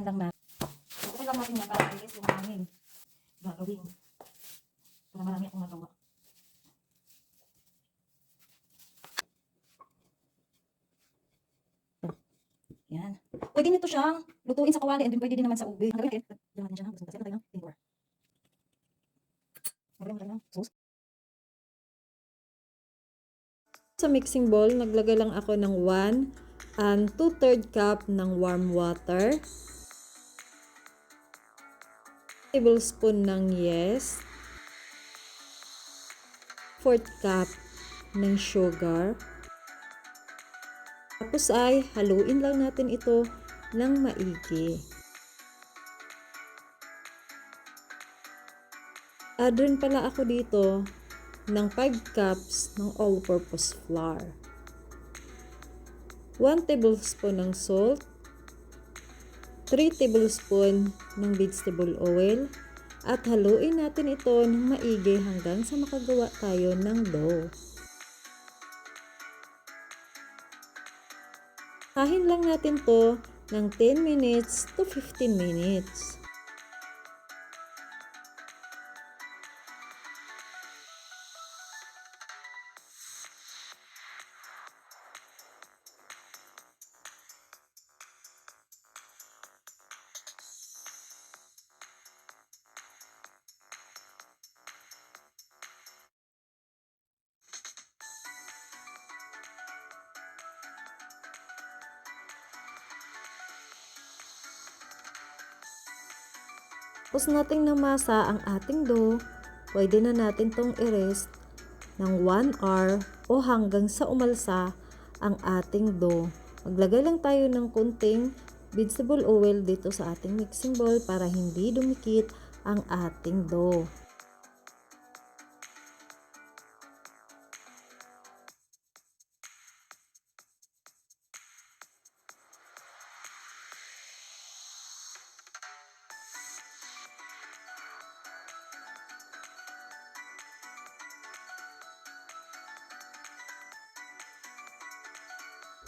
lang na. Okay lang natin yan para i-test yung aming gagawin. Para marami akong magawa. Yan. Pwede nito siyang lutuin sa kawali and then pwede din naman sa ube. Ang gawin natin, diyan natin siya ng gusto. Kasi tayo ng tintor. Magawin tayo ng sauce. Sa mixing bowl, naglagay lang ako ng 1 and 2/3 cup ng warm water. Tablespoon ng yes. 4 cup ng sugar. Tapos ay haluin lang natin ito ng maigi. Add rin pala ako dito ng 5 cups ng all-purpose flour. 1 tablespoon ng salt. 3 tablespoon ng vegetable oil. At haluin natin ito ng maigi hanggang sa makagawa tayo ng dough. Kahin lang natin to ng 10 minutes to 15 minutes. Tapos nating namasa ang ating dough, pwede na natin tong i-rest ng 1 hour o hanggang sa umalsa ang ating dough. Maglagay lang tayo ng kunting vegetable oil dito sa ating mixing bowl para hindi dumikit ang ating dough.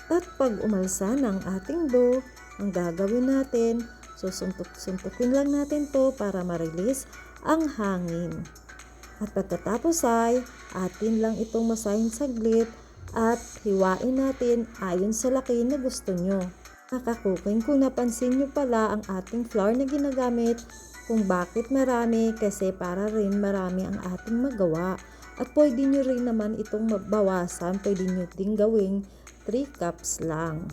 At pag umalsa ng ating dough, ang gagawin natin, susuntok-suntukin lang natin to para ma-release ang hangin. At pagkatapos ay, atin lang itong masahin saglit at hiwain natin ayon sa laki na gusto nyo. Nakakuking kung napansin nyo pala ang ating flour na ginagamit kung bakit marami kasi para rin marami ang ating magawa. At pwede nyo rin naman itong mabawasan, pwede nyo ding gawing 3 cups lang.